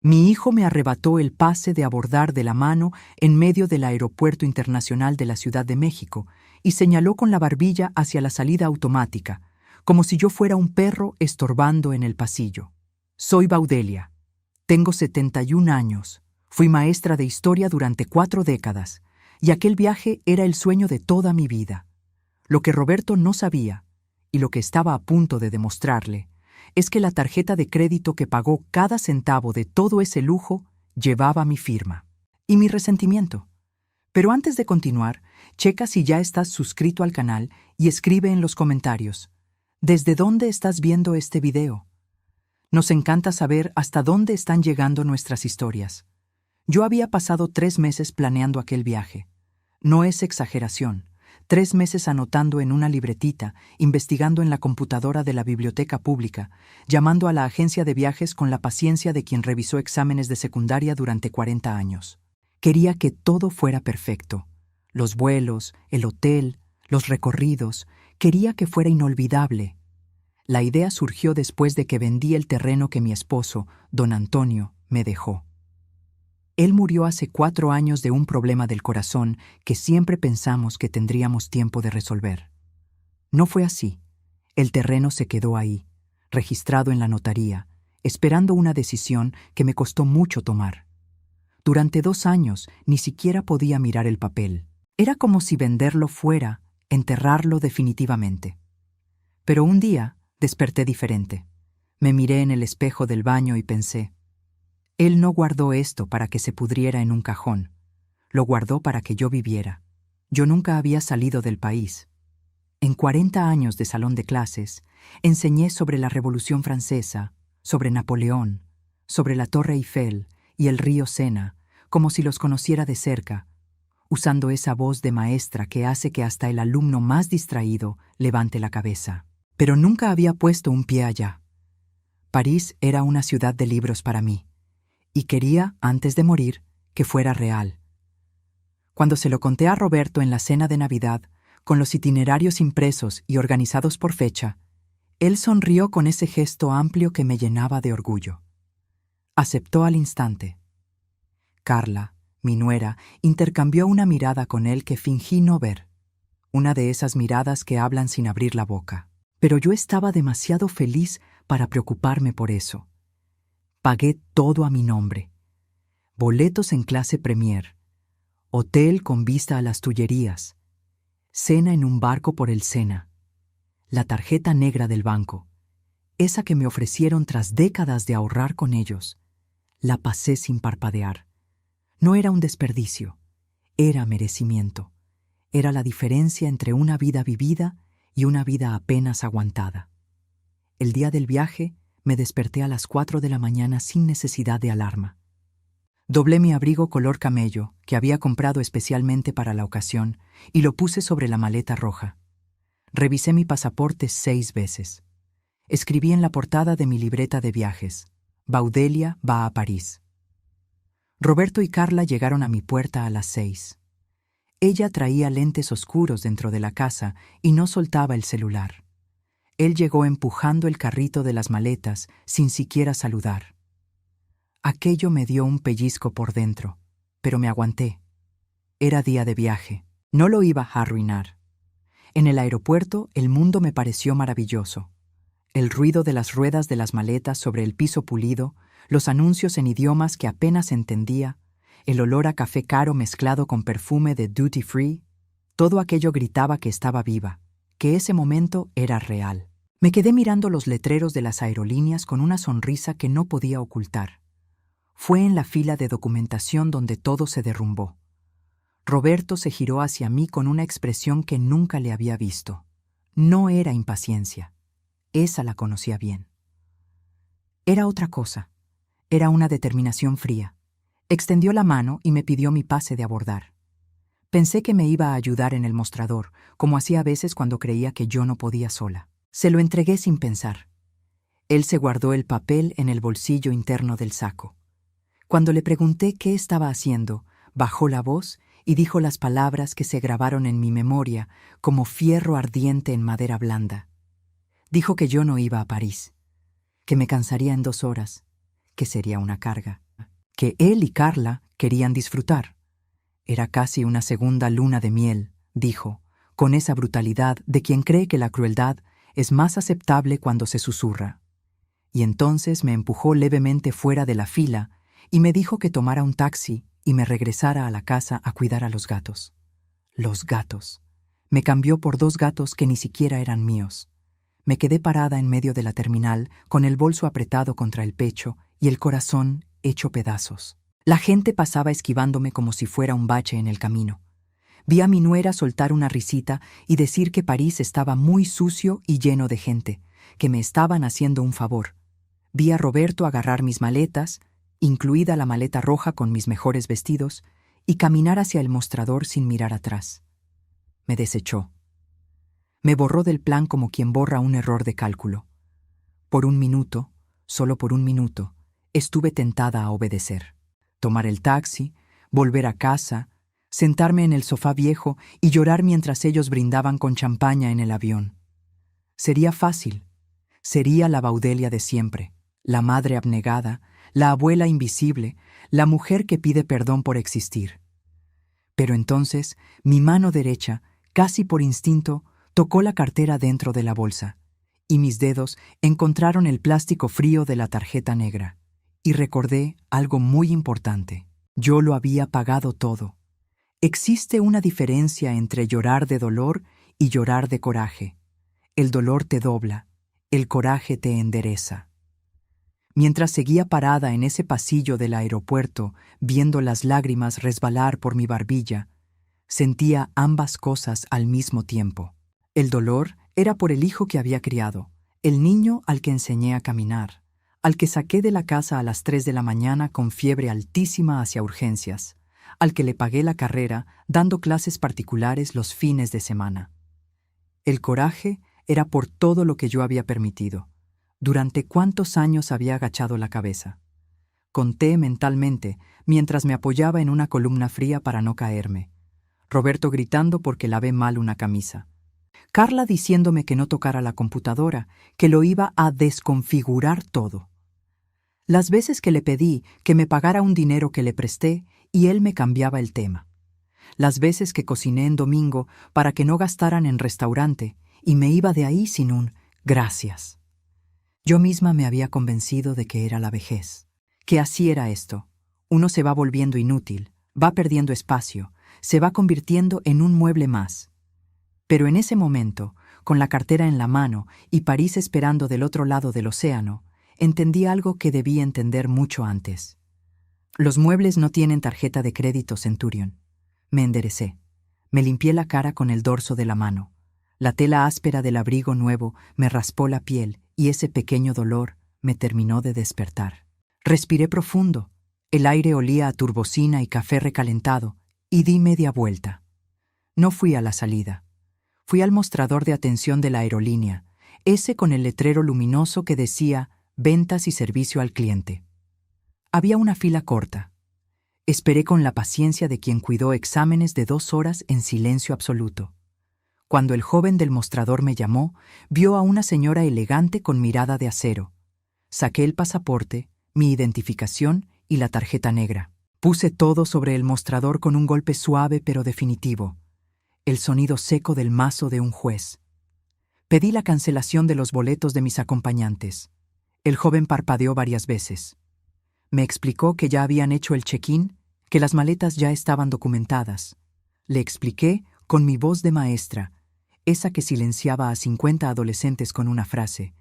Mi hijo me arrebató el pase de abordar de la mano en medio del Aeropuerto Internacional de la Ciudad de México y señaló con la barbilla hacia la salida automática, como si yo fuera un perro estorbando en el pasillo. Soy Baudelia. Tengo 71 años. Fui maestra de historia durante 4 décadas, y aquel viaje era el sueño de toda mi vida. Lo que Roberto no sabía, y lo que estaba a punto de demostrarle, es que la tarjeta de crédito que pagó cada centavo de todo ese lujo llevaba mi firma. Y mi resentimiento. Pero antes de continuar, checa si ya estás suscrito al canal y escribe en los comentarios: ¿desde dónde estás viendo este video? Nos encanta saber hasta dónde están llegando nuestras historias. Yo había pasado 3 meses planeando aquel viaje. No es exageración. 3 meses anotando en una libretita, investigando en la computadora de la biblioteca pública, llamando a la agencia de viajes con la paciencia de quien revisó exámenes de secundaria durante 40 años. Quería que todo fuera perfecto. Los vuelos, el hotel, los recorridos. Quería que fuera inolvidable. La idea surgió después de que vendí el terreno que mi esposo, don Antonio, me dejó. Él murió hace 4 años de un problema del corazón que siempre pensamos que tendríamos tiempo de resolver. No fue así. El terreno se quedó ahí, registrado en la notaría, esperando una decisión que me costó mucho tomar. Durante 2 años ni siquiera podía mirar el papel. Era como si venderlo fuera, enterrarlo definitivamente. Pero un día desperté diferente. Me miré en el espejo del baño y pensé: él no guardó esto para que se pudriera en un cajón. Lo guardó para que yo viviera. Yo nunca había salido del país. En 40 años de salón de clases, enseñé sobre la Revolución Francesa, sobre Napoleón, sobre la Torre Eiffel y el río Sena, como si los conociera de cerca, usando esa voz de maestra que hace que hasta el alumno más distraído levante la cabeza. Pero nunca había puesto un pie allá. París era una ciudad de libros para mí. Y quería, antes de morir, que fuera real. Cuando se lo conté a Roberto en la cena de Navidad, con los itinerarios impresos y organizados por fecha, él sonrió con ese gesto amplio que me llenaba de orgullo. Aceptó al instante. Carla, mi nuera, intercambió una mirada con él que fingí no ver, una de esas miradas que hablan sin abrir la boca. Pero yo estaba demasiado feliz para preocuparme por eso. Pagué todo a mi nombre. Boletos en clase Premier, hotel con vista a las Tullerías, cena en un barco por el Sena, la tarjeta negra del banco, esa que me ofrecieron tras décadas de ahorrar con ellos. La pasé sin parpadear. No era un desperdicio, era merecimiento. Era la diferencia entre una vida vivida y una vida apenas aguantada. El día del viaje, me desperté a las 4 de la mañana sin necesidad de alarma. Doblé mi abrigo color camello, que había comprado especialmente para la ocasión, y lo puse sobre la maleta roja. Revisé mi pasaporte 6 veces. Escribí en la portada de mi libreta de viajes: Baudelia va a París. Roberto y Carla llegaron a mi puerta a las 6. Ella traía lentes oscuros dentro de la casa y no soltaba el celular. Él llegó empujando el carrito de las maletas sin siquiera saludar. Aquello me dio un pellizco por dentro, pero me aguanté. Era día de viaje. No lo iba a arruinar. En el aeropuerto el mundo me pareció maravilloso. El ruido de las ruedas de las maletas sobre el piso pulido, los anuncios en idiomas que apenas entendía, el olor a café caro mezclado con perfume de duty free, todo aquello gritaba que estaba viva, que ese momento era real. Me quedé mirando los letreros de las aerolíneas con una sonrisa que no podía ocultar. Fue en la fila de documentación donde todo se derrumbó. Roberto se giró hacia mí con una expresión que nunca le había visto. No era impaciencia. Esa la conocía bien. Era otra cosa. Era una determinación fría. Extendió la mano y me pidió mi pase de abordar. Pensé que me iba a ayudar en el mostrador, como hacía a veces cuando creía que yo no podía sola. Se lo entregué sin pensar. Él se guardó el papel en el bolsillo interno del saco. Cuando le pregunté qué estaba haciendo, bajó la voz y dijo las palabras que se grabaron en mi memoria como fierro ardiente en madera blanda. Dijo que yo no iba a París, que me cansaría en 2 horas, que sería una carga. que él y Carla querían disfrutar. Era casi una segunda luna de miel, dijo, con esa brutalidad de quien cree que la crueldad es más aceptable cuando se susurra. Y entonces me empujó levemente fuera de la fila y me dijo que tomara un taxi y me regresara a la casa a cuidar a los gatos. Los gatos. Me cambió por 2 gatos que ni siquiera eran míos. Me quedé parada en medio de la terminal, con el bolso apretado contra el pecho y el corazón hecho pedazos. La gente pasaba esquivándome como si fuera un bache en el camino. Vi a mi nuera soltar una risita y decir que París estaba muy sucio y lleno de gente, que me estaban haciendo un favor. Vi a Roberto agarrar mis maletas, incluida la maleta roja con mis mejores vestidos, y caminar hacia el mostrador sin mirar atrás. Me desechó. Me borró del plan como quien borra un error de cálculo. Por un minuto, solo por un minuto, estuve tentada a obedecer. Tomar el taxi, volver a casa, sentarme en el sofá viejo y llorar mientras ellos brindaban con champaña en el avión. Sería fácil. Sería la Baudelia de siempre, la madre abnegada, la abuela invisible, la mujer que pide perdón por existir. Pero entonces, mi mano derecha, casi por instinto, tocó la cartera dentro de la bolsa, y mis dedos encontraron el plástico frío de la tarjeta negra. Y recordé algo muy importante. Yo lo había pagado todo. Existe una diferencia entre llorar de dolor y llorar de coraje. El dolor te dobla, el coraje te endereza. Mientras seguía parada en ese pasillo del aeropuerto, viendo las lágrimas resbalar por mi barbilla, sentía ambas cosas al mismo tiempo. El dolor era por el hijo que había criado, el niño al que enseñé a caminar, al que saqué de la casa a las 3 de la mañana con fiebre altísima hacia urgencias, al que le pagué la carrera dando clases particulares los fines de semana. El coraje era por todo lo que yo había permitido. ¿Durante cuántos años había agachado la cabeza? Conté mentalmente mientras me apoyaba en una columna fría para no caerme. Roberto gritando porque lavé mal una camisa. Carla diciéndome que no tocara la computadora, que lo iba a desconfigurar todo. Las veces que le pedí que me pagara un dinero que le presté y él me cambiaba el tema. Las veces que cociné en domingo para que no gastaran en restaurante y me iba de ahí sin un gracias. Yo misma me había convencido de que era la vejez, que así era esto. Uno se va volviendo inútil, va perdiendo espacio, se va convirtiendo en un mueble más. Pero en ese momento, con la cartera en la mano y París esperando del otro lado del océano, entendí algo que debí entender mucho antes. Los muebles no tienen tarjeta de crédito Centurion. Me enderecé. Me limpié la cara con el dorso de la mano. La tela áspera del abrigo nuevo me raspó la piel y ese pequeño dolor me terminó de despertar. Respiré profundo. El aire olía a turbocina y café recalentado y di media vuelta. No fui a la salida. Fui al mostrador de atención de la aerolínea, ese con el letrero luminoso que decía «Ventas y servicio al cliente». Había una fila corta. Esperé con la paciencia de quien cuidó exámenes de 2 horas en silencio absoluto. Cuando el joven del mostrador me llamó, vio a una señora elegante con mirada de acero. Saqué el pasaporte, mi identificación y la tarjeta negra. Puse todo sobre el mostrador con un golpe suave pero definitivo. El sonido seco del mazo de un juez. Pedí la cancelación de los boletos de mis acompañantes. El joven parpadeó varias veces. Me explicó que ya habían hecho el check-in, que las maletas ya estaban documentadas. Le expliqué, con mi voz de maestra, esa que silenciaba a 50 adolescentes con una frase,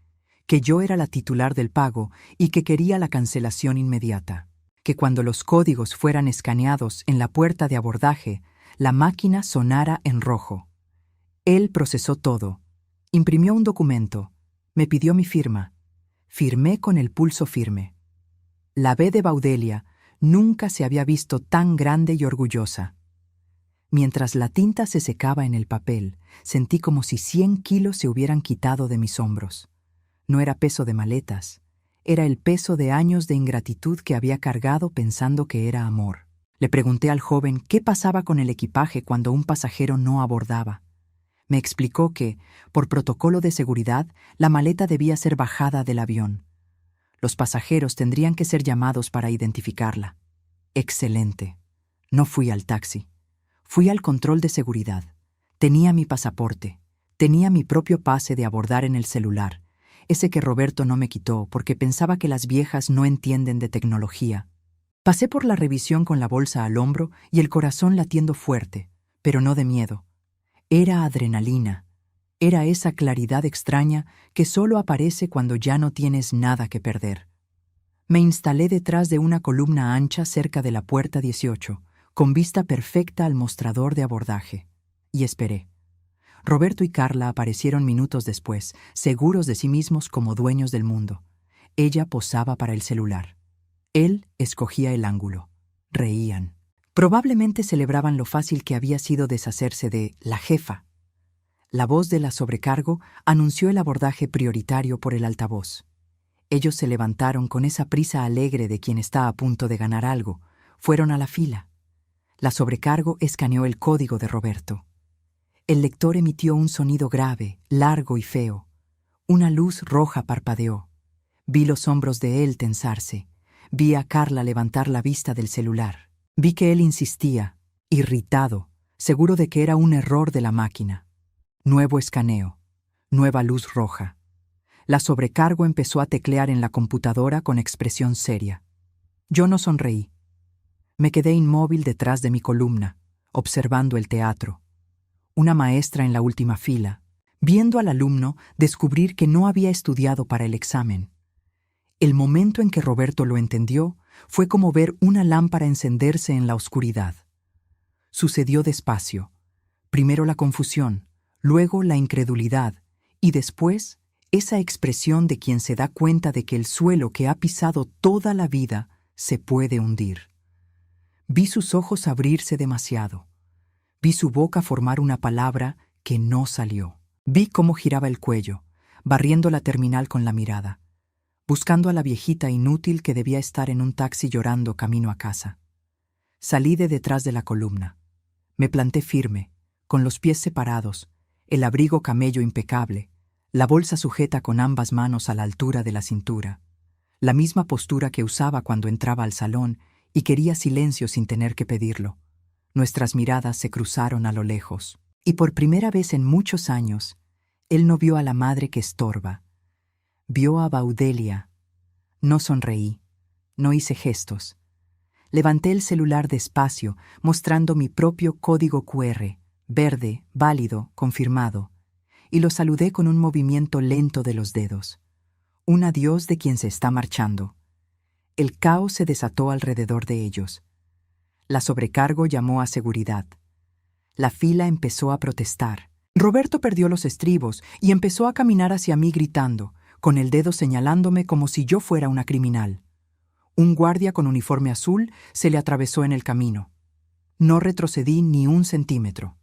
que yo era la titular del pago y que quería la cancelación inmediata, que cuando los códigos fueran escaneados en la puerta de abordaje, la máquina sonara en rojo. Él procesó todo. Imprimió un documento. Me pidió mi firma. Firmé con el pulso firme. La B de Baudelia nunca se había visto tan grande y orgullosa. Mientras la tinta se secaba en el papel, sentí como si 100 kilos se hubieran quitado de mis hombros. No era peso de maletas. Era el peso de años de ingratitud que había cargado pensando que era amor. Le pregunté al joven qué pasaba con el equipaje cuando un pasajero no abordaba. Me explicó que, por protocolo de seguridad, la maleta debía ser bajada del avión. Los pasajeros tendrían que ser llamados para identificarla. Excelente. No fui al taxi. Fui al control de seguridad. Tenía mi pasaporte. Tenía mi propio pase de abordar en el celular, ese que Roberto no me quitó porque pensaba que las viejas no entienden de tecnología. Pasé por la revisión con la bolsa al hombro y el corazón latiendo fuerte, pero no de miedo. Era adrenalina. Era esa claridad extraña que solo aparece cuando ya no tienes nada que perder. Me instalé detrás de una columna ancha cerca de la puerta 18, con vista perfecta al mostrador de abordaje, y esperé. Roberto y Carla aparecieron minutos después, seguros de sí mismos como dueños del mundo. Ella posaba para el celular. Él escogía el ángulo. Reían. Probablemente celebraban lo fácil que había sido deshacerse de la jefa. La voz de la sobrecargo anunció el abordaje prioritario por el altavoz. Ellos se levantaron con esa prisa alegre de quien está a punto de ganar algo. Fueron a la fila. La sobrecargo escaneó el código de Roberto. El lector emitió un sonido grave, largo y feo. Una luz roja parpadeó. Vi los hombros de él tensarse. Vi a Carla levantar la vista del celular. Vi que él insistía, irritado, seguro de que era un error de la máquina. Nuevo escaneo. Nueva luz roja. La sobrecargo empezó a teclear en la computadora con expresión seria. Yo no sonreí. Me quedé inmóvil detrás de mi columna, observando el teatro. Una maestra en la última fila, viendo al alumno descubrir que no había estudiado para el examen. El momento en que Roberto lo entendió fue como ver una lámpara encenderse en la oscuridad. Sucedió despacio. Primero la confusión, luego la incredulidad, y después esa expresión de quien se da cuenta de que el suelo que ha pisado toda la vida se puede hundir. Vi sus ojos abrirse demasiado. Vi su boca formar una palabra que no salió. Vi cómo giraba el cuello, barriendo la terminal con la mirada, buscando a la viejita inútil que debía estar en un taxi llorando camino a casa. Salí de detrás de la columna. Me planté firme, con los pies separados, el abrigo camello impecable, la bolsa sujeta con ambas manos a la altura de la cintura, la misma postura que usaba cuando entraba al salón y quería silencio sin tener que pedirlo. Nuestras miradas se cruzaron a lo lejos, y por primera vez en muchos años, él no vio a la madre que estorba. Vio a Baudelia. No sonreí, no hice gestos. Levanté el celular despacio, mostrando mi propio código QR, verde, válido, confirmado, y lo saludé con un movimiento lento de los dedos. Un adiós de quien se está marchando. El caos se desató alrededor de ellos. La sobrecargo llamó a seguridad. La fila empezó a protestar. Roberto perdió los estribos y empezó a caminar hacia mí gritando, con el dedo señalándome como si yo fuera una criminal. Un guardia con uniforme azul se le atravesó en el camino. No retrocedí ni un centímetro.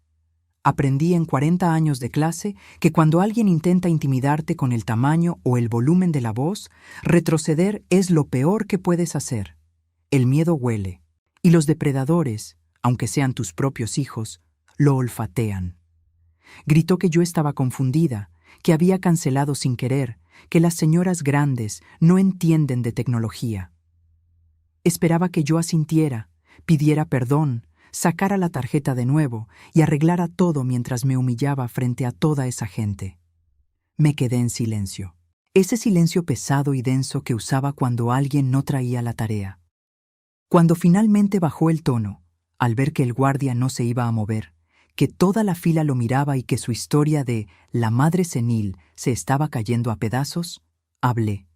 Aprendí en 40 años de clase que cuando alguien intenta intimidarte con el tamaño o el volumen de la voz, retroceder es lo peor que puedes hacer. El miedo huele. Y los depredadores, aunque sean tus propios hijos, lo olfatean. Gritó que yo estaba confundida, que había cancelado sin querer, que las señoras grandes no entienden de tecnología. Esperaba que yo asintiera, pidiera perdón, sacara la tarjeta de nuevo y arreglara todo mientras me humillaba frente a toda esa gente. Me quedé en silencio. Ese silencio pesado y denso que usaba cuando alguien no traía la tarea. Cuando finalmente bajó el tono, al ver que el guardia no se iba a mover, que toda la fila lo miraba y que su historia de la madre senil se estaba cayendo a pedazos, hablé.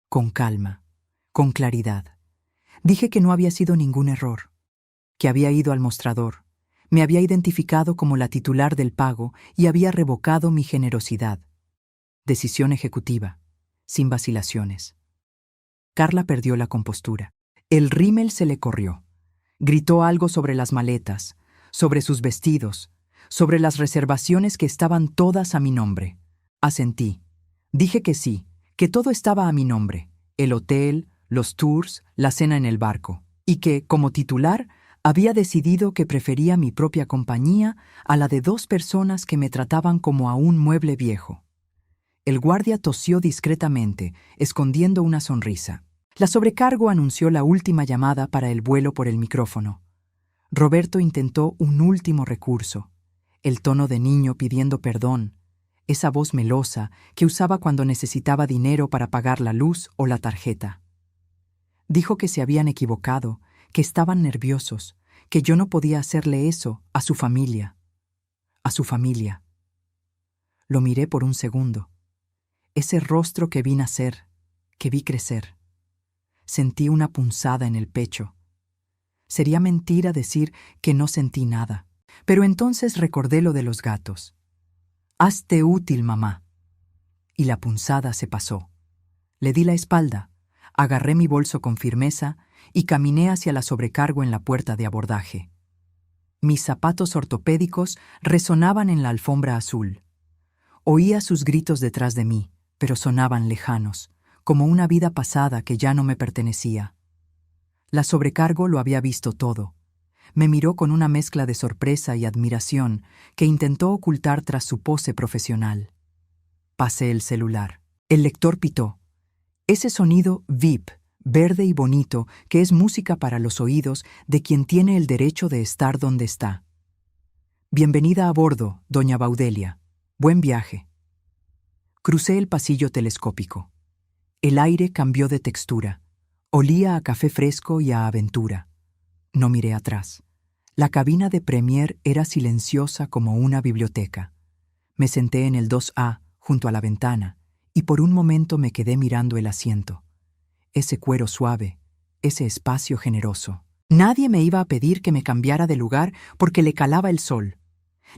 Con calma, con claridad. Dije que no había sido ningún error, que había ido al mostrador, me había identificado como la titular del pago y había revocado mi generosidad. Decisión ejecutiva, sin vacilaciones. Carla perdió la compostura. El rímel se le corrió. Gritó algo sobre las maletas, sobre sus vestidos, sobre las reservaciones que estaban todas a mi nombre. Asentí. Dije que sí, que todo estaba a mi nombre. El hotel, los tours, la cena en el barco. Y que, como titular, había decidido que prefería mi propia compañía a la de 2 personas que me trataban como a un mueble viejo. El guardia tosió discretamente, escondiendo una sonrisa. La sobrecargo anunció la última llamada para el vuelo por el micrófono. Roberto intentó un último recurso, el tono de niño pidiendo perdón, esa voz melosa que usaba cuando necesitaba dinero para pagar la luz o la tarjeta. Dijo que se habían equivocado, que estaban nerviosos, que yo no podía hacerle eso a su familia. A su familia. Lo miré por un segundo. Ese rostro que vi nacer, que vi crecer. Sentí una punzada en el pecho. Sería mentira decir que no sentí nada. Pero entonces recordé lo de los gatos. «Hazte útil, mamá». Y la punzada se pasó. Le di la espalda, agarré mi bolso con firmeza y caminé hacia la sobrecargo en la puerta de abordaje. Mis zapatos ortopédicos resonaban en la alfombra azul. Oía sus gritos detrás de mí, pero sonaban lejanos, como una vida pasada que ya no me pertenecía. La sobrecargo lo había visto todo. Me miró con una mezcla de sorpresa y admiración que intentó ocultar tras su pose profesional. Pasé el celular. El lector pitó. Ese sonido VIP, verde y bonito, que es música para los oídos de quien tiene el derecho de estar donde está. Bienvenida a bordo, doña Baudelia. Buen viaje. Crucé el pasillo telescópico. El aire cambió de textura. Olía a café fresco y a aventura. No miré atrás. La cabina de Premier era silenciosa como una biblioteca. Me senté en el 2A, junto a la ventana, y por un momento me quedé mirando el asiento. Ese cuero suave, ese espacio generoso. Nadie me iba a pedir que me cambiara de lugar porque le calaba el sol.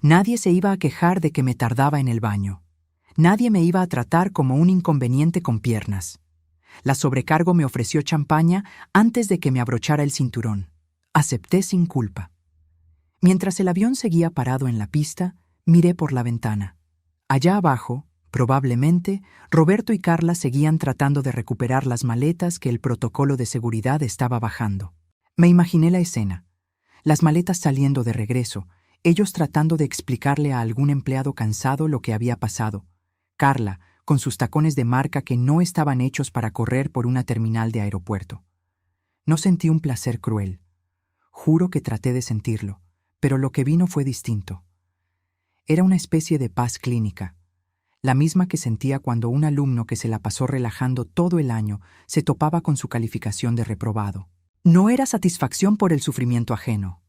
Nadie se iba a quejar de que me tardaba en el baño. Nadie me iba a tratar como un inconveniente con piernas. La sobrecargo me ofreció champaña antes de que me abrochara el cinturón. Acepté sin culpa. Mientras el avión seguía parado en la pista, miré por la ventana. Allá abajo, probablemente, Roberto y Carla seguían tratando de recuperar las maletas que el protocolo de seguridad estaba bajando. Me imaginé la escena. Las maletas saliendo de regreso, ellos tratando de explicarle a algún empleado cansado lo que había pasado. Carla, con sus tacones de marca que no estaban hechos para correr por una terminal de aeropuerto. No sentí un placer cruel. Juro que traté de sentirlo, pero lo que vino fue distinto. Era una especie de paz clínica, la misma que sentía cuando un alumno que se la pasó relajando todo el año se topaba con su calificación de reprobado. No era satisfacción por el sufrimiento ajeno.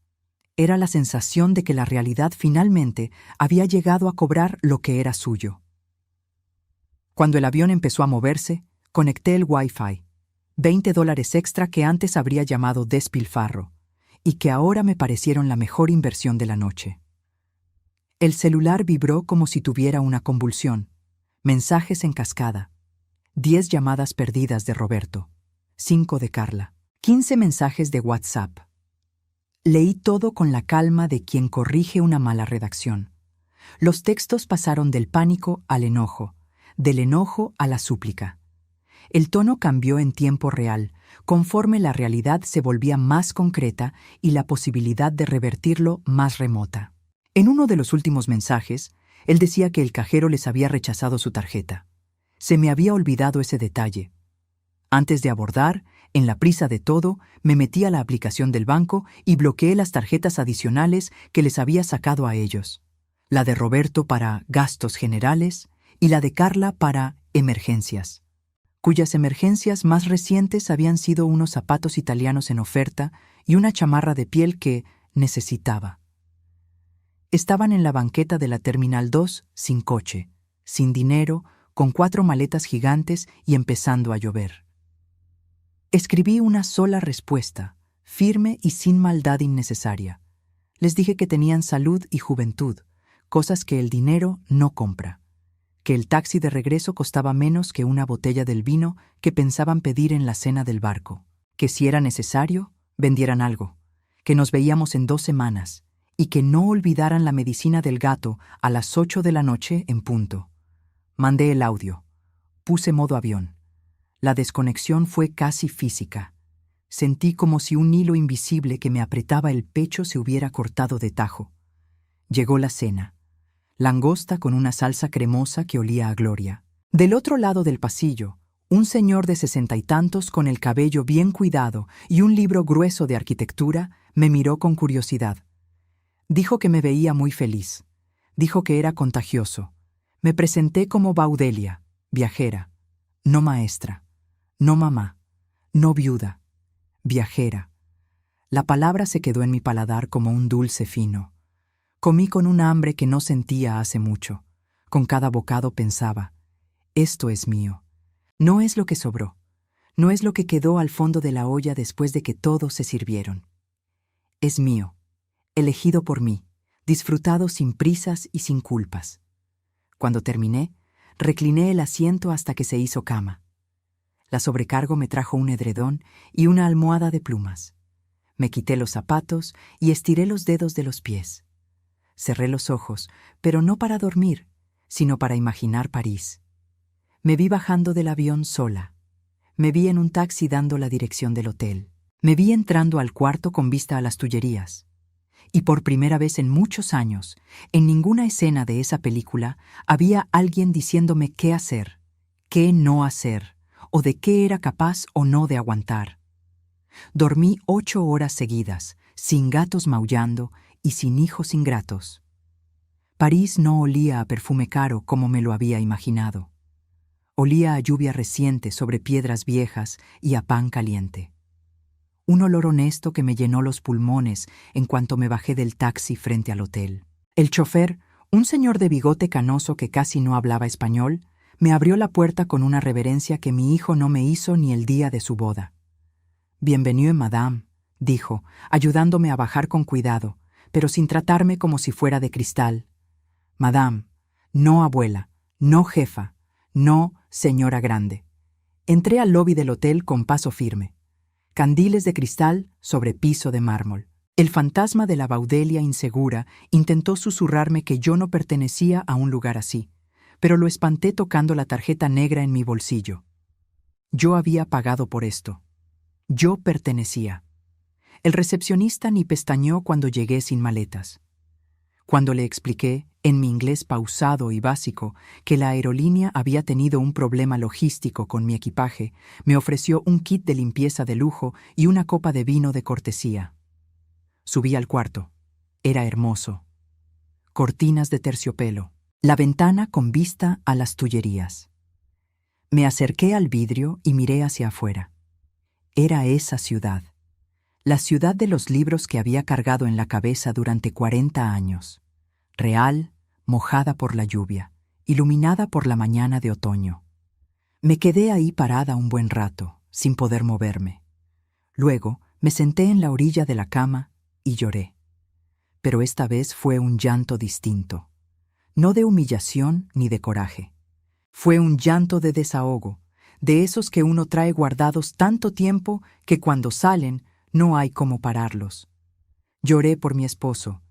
Era la sensación de que la realidad finalmente había llegado a cobrar lo que era suyo. Cuando el avión empezó a moverse, conecté el Wi-Fi, $20 extra que antes habría llamado despilfarro, y que ahora me parecieron la mejor inversión de la noche. El celular vibró como si tuviera una convulsión. Mensajes en cascada. 10 llamadas perdidas de Roberto. 5 de Carla. 15 mensajes de WhatsApp. Leí todo con la calma de quien corrige una mala redacción. Los textos pasaron del pánico al enojo, del enojo a la súplica. El tono cambió en tiempo real, conforme la realidad se volvía más concreta y la posibilidad de revertirlo más remota. En uno de los últimos mensajes, él decía que el cajero les había rechazado su tarjeta. Se me había olvidado ese detalle. Antes de abordar, en la prisa de todo, me metí a la aplicación del banco y bloqueé las tarjetas adicionales que les había sacado a ellos. La de Roberto para gastos generales y la de Carla para emergencias, cuyas emergencias más recientes habían sido unos zapatos italianos en oferta y una chamarra de piel que necesitaba. Estaban en la banqueta de la Terminal 2, sin coche, sin dinero, con 4 maletas gigantes y empezando a llover. Escribí una sola respuesta, firme y sin maldad innecesaria. Les dije que tenían salud y juventud, cosas que el dinero no compra. Que el taxi de regreso costaba menos que una botella del vino que pensaban pedir en la cena del barco. Que si era necesario, vendieran algo. Que nos veíamos en 2 semanas. Y que no olvidaran la medicina del gato a las 8 de la noche en punto. Mandé el audio. Puse modo avión. La desconexión fue casi física. Sentí como si un hilo invisible que me apretaba el pecho se hubiera cortado de tajo. Llegó la cena. Langosta con una salsa cremosa que olía a gloria. Del otro lado del pasillo, Un señor de 60 y tantos con el cabello bien cuidado y un libro grueso de arquitectura me miró con curiosidad. Dijo que me veía muy feliz. Dijo que era contagioso. Me presenté como Baudelia, viajera, no maestra, no mamá, no viuda, viajera. La palabra se quedó en mi paladar como un dulce fino. Comí con un hambre que no sentía hace mucho. Con cada bocado pensaba, esto es mío. No es lo que sobró. No es lo que quedó al fondo de la olla después de que todos se sirvieron. Es mío, elegido por mí, disfrutado sin prisas y sin culpas. Cuando terminé, recliné el asiento hasta que se hizo cama. La sobrecargo me trajo un edredón y una almohada de plumas. Me quité los zapatos y estiré los dedos de los pies. Cerré los ojos, pero no para dormir, sino para imaginar París. Me vi bajando del avión sola. Me vi en un taxi dando la dirección del hotel. Me vi entrando al cuarto con vista a las Tullerías. Y por primera vez en muchos años, en ninguna escena de esa película había alguien diciéndome qué hacer, qué no hacer, o de qué era capaz o no de aguantar. Dormí 8 horas seguidas, sin gatos maullando y sin hijos ingratos. París no olía a perfume caro como me lo había imaginado. Olía a lluvia reciente sobre piedras viejas y a pan caliente. Un olor honesto que me llenó los pulmones en cuanto me bajé del taxi frente al hotel. El chofer, un señor de bigote canoso que casi no hablaba español, me abrió la puerta con una reverencia que mi hijo no me hizo ni el día de su boda. «Bienvenue, madame», dijo, ayudándome a bajar con cuidado, pero sin tratarme como si fuera de cristal. «Madame, no abuela, no jefa, no señora grande». Entré al lobby del hotel con paso firme. Candiles de cristal sobre piso de mármol. El fantasma de la Baudelia insegura intentó susurrarme que yo no pertenecía a un lugar así, pero lo espanté tocando la tarjeta negra en mi bolsillo. Yo había pagado por esto. Yo pertenecía. El recepcionista ni pestañeó cuando llegué sin maletas. Cuando le expliqué, en mi inglés pausado y básico, que la aerolínea había tenido un problema logístico con mi equipaje, me ofreció un kit de limpieza de lujo y una copa de vino de cortesía. Subí al cuarto. Era hermoso. Cortinas de terciopelo. La ventana con vista a las Tullerías. Me acerqué al vidrio y miré hacia afuera. Era esa ciudad. La ciudad de los libros que había cargado en la cabeza durante 40 años. Real, mojada por la lluvia, iluminada por la mañana de otoño. Me quedé ahí parada un buen rato, sin poder moverme. Luego me senté en la orilla de la cama y lloré. Pero esta vez fue un llanto distinto. No de humillación ni de coraje. Fue un llanto de desahogo, de esos que uno trae guardados tanto tiempo que cuando salen no hay cómo pararlos. Lloré por mi esposo,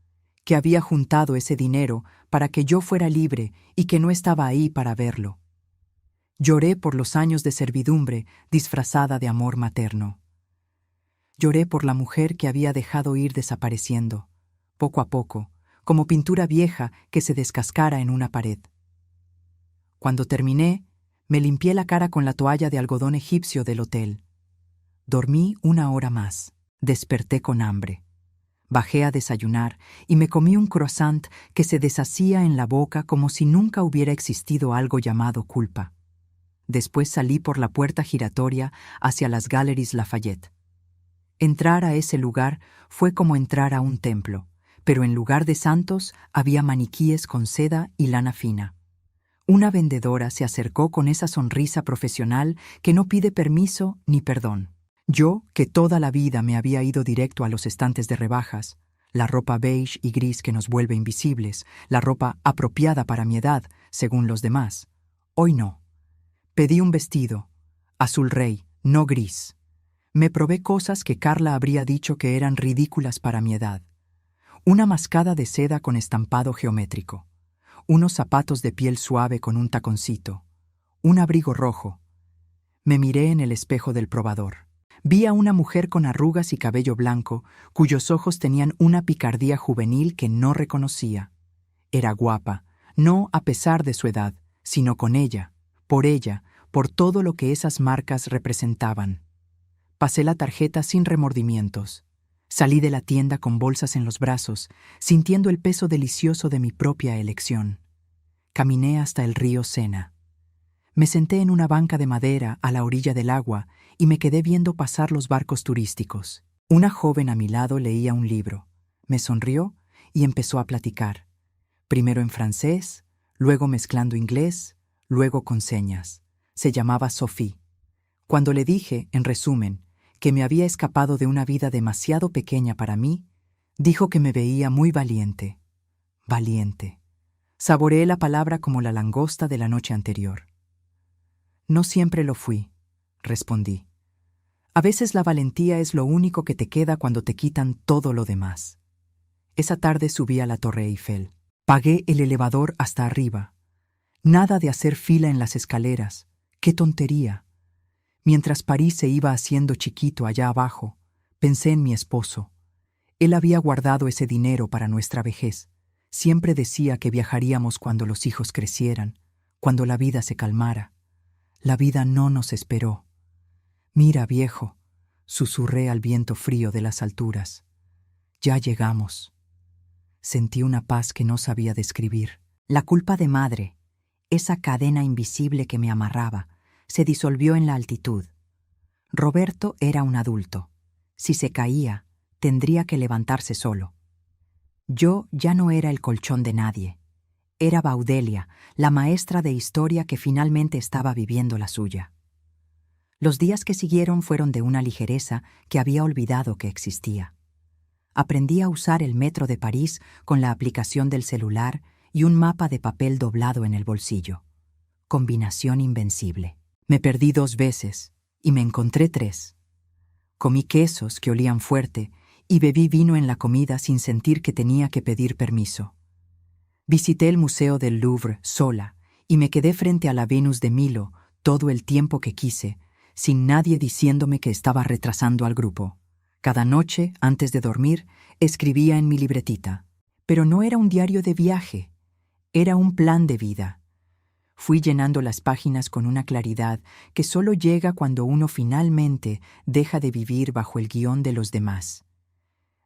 que había juntado ese dinero para que yo fuera libre y que no estaba ahí para verlo. Lloré por los años de servidumbre disfrazada de amor materno. Lloré por la mujer que había dejado ir desapareciendo, poco a poco, como pintura vieja que se descascara en una pared. Cuando terminé, me limpié la cara con la toalla de algodón egipcio del hotel. Dormí 1 hora más. Desperté con hambre. Bajé a desayunar y me comí un croissant que se deshacía en la boca como si nunca hubiera existido algo llamado culpa. Después salí por la puerta giratoria hacia las Galeries Lafayette. Entrar a ese lugar fue como entrar a un templo, pero en lugar de santos había maniquíes con seda y lana fina. Una vendedora se acercó con esa sonrisa profesional que no pide permiso ni perdón. Yo, que toda la vida me había ido directo a los estantes de rebajas, la ropa beige y gris que nos vuelve invisibles, la ropa apropiada para mi edad, según los demás. Hoy no. Pedí un vestido, azul rey, no gris. Me probé cosas que Carla habría dicho que eran ridículas para mi edad. Una mascada de seda con estampado geométrico, unos zapatos de piel suave con un taconcito, un abrigo rojo. Me miré en el espejo del probador. Vi a una mujer con arrugas y cabello blanco, cuyos ojos tenían una picardía juvenil que no reconocía. Era guapa, no a pesar de su edad, sino con ella, por todo lo que esas marcas representaban. Pasé la tarjeta sin remordimientos. Salí de la tienda con bolsas en los brazos, sintiendo el peso delicioso de mi propia elección. Caminé hasta el río Sena. Me senté en una banca de madera a la orilla del agua y me quedé viendo pasar los barcos turísticos. Una joven a mi lado leía un libro. Me sonrió y empezó a platicar. Primero en francés, luego mezclando inglés, luego con señas. Se llamaba Sophie. Cuando le dije, en resumen, que me había escapado de una vida demasiado pequeña para mí, dijo que me veía muy valiente. Valiente. Saboreé la palabra como la langosta de la noche anterior. No siempre lo fui, respondí. A veces la valentía es lo único que te queda cuando te quitan todo lo demás. Esa tarde subí a la Torre Eiffel. Pagué el elevador hasta arriba. Nada de hacer fila en las escaleras. ¡Qué tontería! Mientras París se iba haciendo chiquito allá abajo, pensé en mi esposo. Él había guardado ese dinero para nuestra vejez. Siempre decía que viajaríamos cuando los hijos crecieran, cuando la vida se calmara. La vida no nos esperó. Mira, viejo, susurré al viento frío de las alturas. Ya llegamos. Sentí una paz que no sabía describir. La culpa de madre, esa cadena invisible que me amarraba, se disolvió en la altitud. Roberto era un adulto. Si se caía, tendría que levantarse solo. Yo ya no era el colchón de nadie. Era Baudelia, la maestra de historia que finalmente estaba viviendo la suya. Los días que siguieron fueron de una ligereza que había olvidado que existía. Aprendí a usar el metro de París con la aplicación del celular y un mapa de papel doblado en el bolsillo. Combinación invencible. Me perdí 2 veces y me encontré 3. Comí quesos que olían fuerte y bebí vino en la comida sin sentir que tenía que pedir permiso. Visité el Museo del Louvre sola y me quedé frente a la Venus de Milo todo el tiempo que quise, sin nadie diciéndome que estaba retrasando al grupo. Cada noche, antes de dormir, escribía en mi libretita. Pero no era un diario de viaje, era un plan de vida. Fui llenando las páginas con una claridad que solo llega cuando uno finalmente deja de vivir bajo el guión de los demás.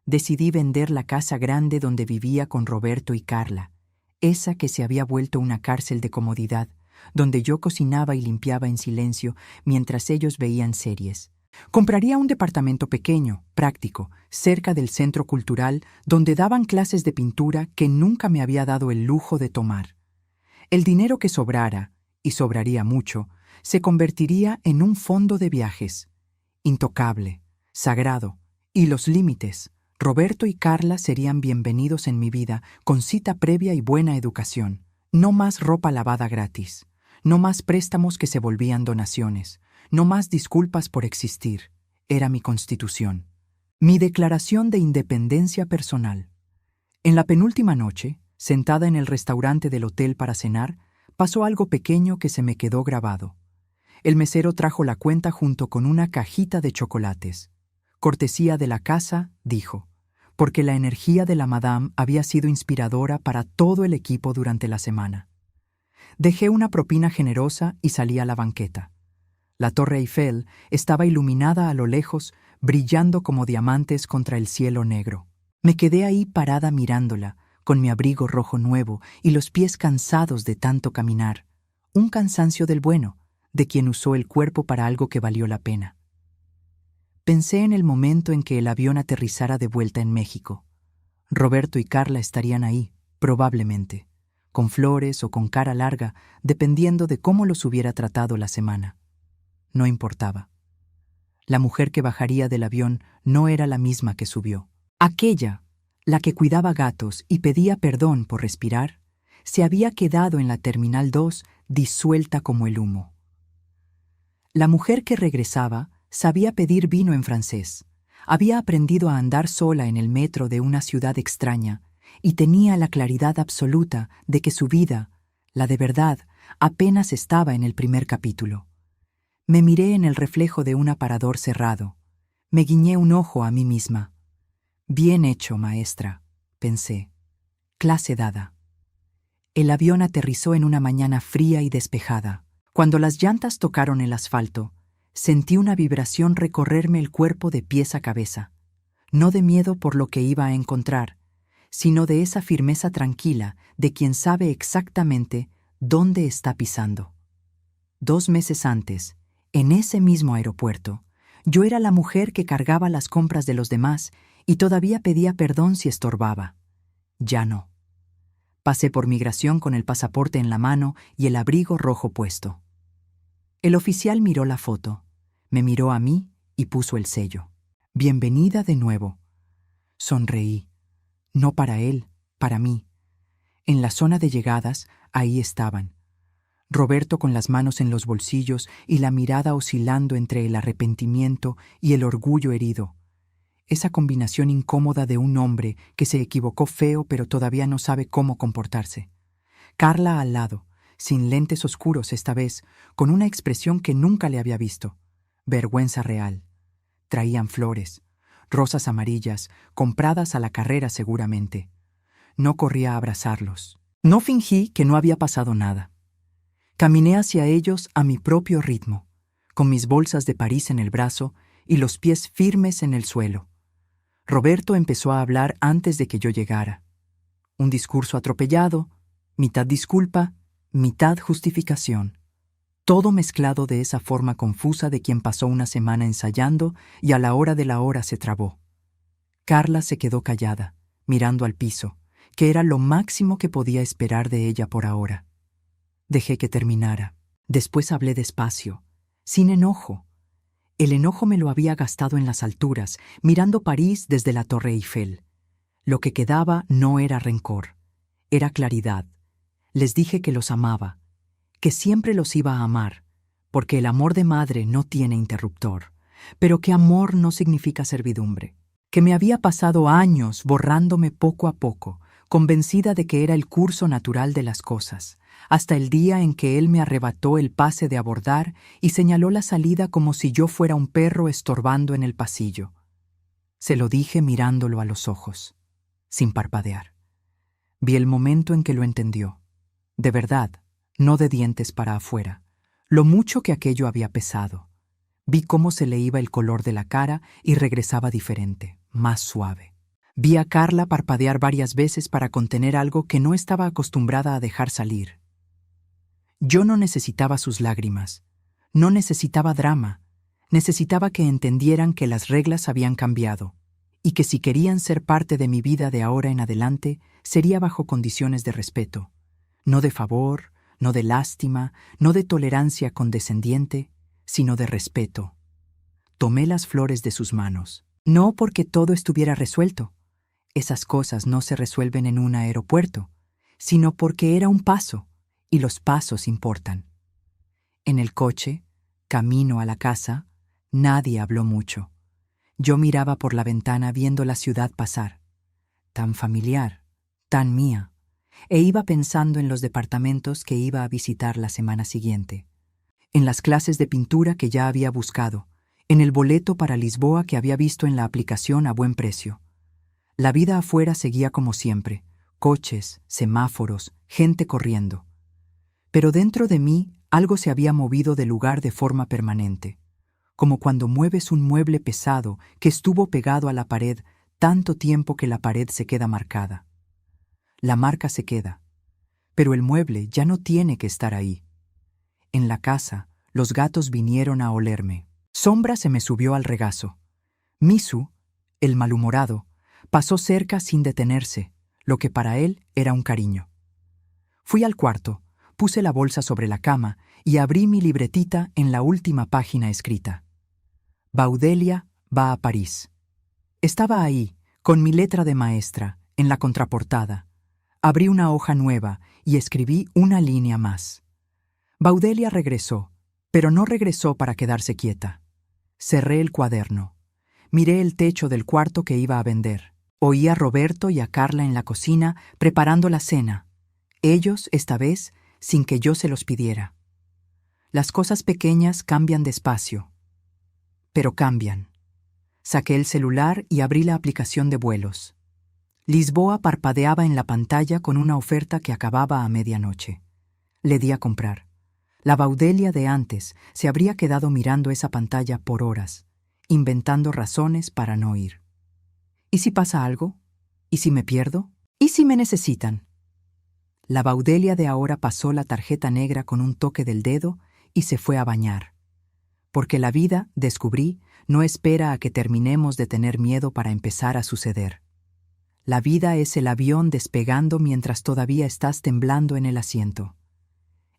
Decidí vender la casa grande donde vivía con Roberto y Carla, esa que se había vuelto una cárcel de comodidad, donde yo cocinaba y limpiaba en silencio mientras ellos veían series. Compraría un departamento pequeño, práctico, cerca del centro cultural, donde daban clases de pintura que nunca me había dado el lujo de tomar. El dinero que sobrara, y sobraría mucho, se convertiría en un fondo de viajes. Intocable, sagrado, y los límites. Roberto y Carla serían bienvenidos en mi vida con cita previa y buena educación. No más ropa lavada gratis. No más préstamos que se volvían donaciones. No más disculpas por existir. Era mi constitución. Mi declaración de independencia personal. En la penúltima noche, sentada en el restaurante del hotel para cenar, pasó algo pequeño que se me quedó grabado. El mesero trajo la cuenta junto con una cajita de chocolates. Cortesía de la casa, dijo, porque la energía de la madame había sido inspiradora para todo el equipo durante la semana. Dejé una propina generosa y salí a la banqueta. La Torre Eiffel estaba iluminada a lo lejos, brillando como diamantes contra el cielo negro. Me quedé ahí parada mirándola, con mi abrigo rojo nuevo y los pies cansados de tanto caminar. Un cansancio del bueno, de quien usó el cuerpo para algo que valió la pena. Pensé en el momento en que el avión aterrizara de vuelta en México. Roberto y Carla estarían ahí, probablemente, con flores o con cara larga, dependiendo de cómo los hubiera tratado la semana. No importaba. La mujer que bajaría del avión no era la misma que subió. Aquella, la que cuidaba gatos y pedía perdón por respirar, se había quedado en la Terminal 2 disuelta como el humo. La mujer que regresaba sabía pedir vino en francés, había aprendido a andar sola en el metro de una ciudad extraña y tenía la claridad absoluta de que su vida, la de verdad, apenas estaba en el primer capítulo. Me miré en el reflejo de un aparador cerrado. Me guiñé un ojo a mí misma. Bien hecho, maestra, pensé. Clase dada. El avión aterrizó en una mañana fría y despejada. Cuando las llantas tocaron el asfalto, sentí una vibración recorrerme el cuerpo de pies a cabeza, no de miedo por lo que iba a encontrar, sino de esa firmeza tranquila de quien sabe exactamente dónde está pisando. 2 meses antes, en ese mismo aeropuerto, yo era la mujer que cargaba las compras de los demás y todavía pedía perdón si estorbaba. Ya no. Pasé por migración con el pasaporte en la mano y el abrigo rojo puesto. El oficial miró la foto, me miró a mí y puso el sello. Bienvenida de nuevo. Sonreí. No para él, para mí. En la zona de llegadas, ahí estaban. Roberto con las manos en los bolsillos y la mirada oscilando entre el arrepentimiento y el orgullo herido. Esa combinación incómoda de un hombre que se equivocó feo pero todavía no sabe cómo comportarse. Carla al lado, sin lentes oscuros esta vez, con una expresión que nunca le había visto. Vergüenza real. Traían flores, rosas amarillas, compradas a la carrera seguramente. No corrí a abrazarlos. No fingí que no había pasado nada. Caminé hacia ellos a mi propio ritmo, con mis bolsas de París en el brazo y los pies firmes en el suelo. Roberto empezó a hablar antes de que yo llegara. Un discurso atropellado, mitad disculpa, mitad justificación. Todo mezclado de esa forma confusa de quien pasó una semana ensayando y a la hora de la hora se trabó. Carla se quedó callada, mirando al piso, que era lo máximo que podía esperar de ella por ahora. Dejé que terminara. Después hablé despacio, sin enojo. El enojo me lo había gastado en las alturas, mirando París desde la Torre Eiffel. Lo que quedaba no era rencor, era claridad. Les dije que los amaba, que siempre los iba a amar, porque el amor de madre no tiene interruptor, pero que amor no significa servidumbre, que me había pasado años borrándome poco a poco, convencida de que era el curso natural de las cosas, hasta el día en que él me arrebató el pase de abordar y señaló la salida como si yo fuera un perro estorbando en el pasillo. Se lo dije mirándolo a los ojos, sin parpadear. Vi el momento en que lo entendió. De verdad, no de dientes para afuera. Lo mucho que aquello había pesado. Vi cómo se le iba el color de la cara y regresaba diferente, más suave. Vi a Carla parpadear varias veces para contener algo que no estaba acostumbrada a dejar salir. Yo no necesitaba sus lágrimas, no necesitaba drama, necesitaba que entendieran que las reglas habían cambiado y que si querían ser parte de mi vida de ahora en adelante, sería bajo condiciones de respeto, no de favor, no de lástima, no de tolerancia condescendiente, sino de respeto. Tomé las flores de sus manos, no porque todo estuviera resuelto. Esas cosas no se resuelven en un aeropuerto, sino porque era un paso, y los pasos importan. En el coche, camino a la casa, nadie habló mucho. Yo miraba por la ventana viendo la ciudad pasar, tan familiar, tan mía, e iba pensando en los departamentos que iba a visitar la semana siguiente, en las clases de pintura que ya había buscado, en el boleto para Lisboa que había visto en la aplicación a buen precio. La vida afuera seguía como siempre, coches, semáforos, gente corriendo. Pero dentro de mí algo se había movido de lugar de forma permanente, como cuando mueves un mueble pesado que estuvo pegado a la pared tanto tiempo que la pared se queda marcada. La marca se queda, pero el mueble ya no tiene que estar ahí. En la casa, los gatos vinieron a olerme. Sombra se me subió al regazo. Misu, el malhumorado, pasó cerca sin detenerse, lo que para él era un cariño. Fui al cuarto, puse la bolsa sobre la cama y abrí mi libretita en la última página escrita. Baudelia va a París. Estaba ahí, con mi letra de maestra, en la contraportada. Abrí una hoja nueva y escribí una línea más. Baudelia regresó, pero no regresó para quedarse quieta. Cerré el cuaderno. Miré el techo del cuarto que iba a vender. Oí a Roberto y a Carla en la cocina preparando la cena. Ellos, esta vez, sin que yo se los pidiera. Las cosas pequeñas cambian despacio, pero cambian. Saqué el celular y abrí la aplicación de vuelos. Lisboa parpadeaba en la pantalla con una oferta que acababa a medianoche. Le di a comprar. La Baudelia de antes se habría quedado mirando esa pantalla por horas, inventando razones para no ir. ¿Y si pasa algo? ¿Y si me pierdo? ¿Y si me necesitan? La Baudelia de ahora pasó la tarjeta negra con un toque del dedo y se fue a bañar. Porque la vida, descubrí, no espera a que terminemos de tener miedo para empezar a suceder. La vida es el avión despegando mientras todavía estás temblando en el asiento.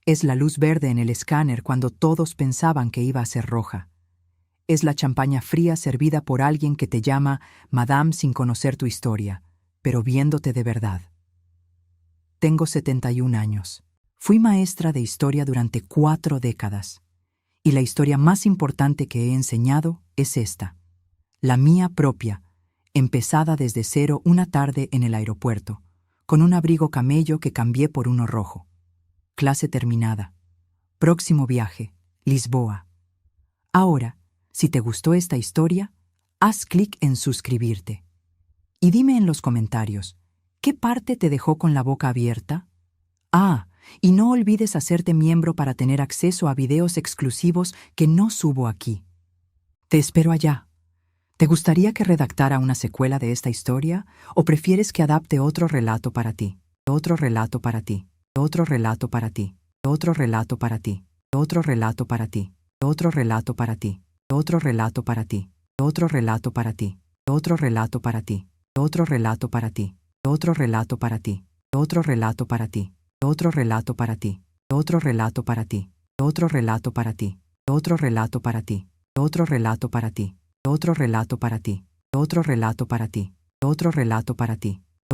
Es la luz verde en el escáner cuando todos pensaban que iba a ser roja. Es la champaña fría servida por alguien que te llama Madame sin conocer tu historia, pero viéndote de verdad. Tengo 71 años. Fui maestra de historia durante 4 décadas. Y la historia más importante que he enseñado es esta. La mía propia, empezada desde cero una tarde en el aeropuerto, con un abrigo camello que cambié por uno rojo. Clase terminada. Próximo viaje, Lisboa. Ahora, si te gustó esta historia, haz clic en suscribirte. Y dime en los comentarios, ¿qué parte te dejó con la boca abierta? Y no olvides hacerte miembro para tener acceso a videos exclusivos que no subo aquí. Te espero allá. ¿Te gustaría que redactara una secuela de esta historia o prefieres que adapte otro relato para ti? Otro relato para ti. Otro relato para ti. Otro relato para ti. Otro relato para ti. Otro relato para ti. Otro relato para ti. Otro relato para ti. Otro relato para ti. Otro relato para ti. Otro relato para ti. Otro relato para ti. Otro relato para ti. Otro relato para ti. Otro relato para ti. Otro relato para ti. Otro relato para ti. Otro relato para ti. Otro relato para ti. Otro relato para ti.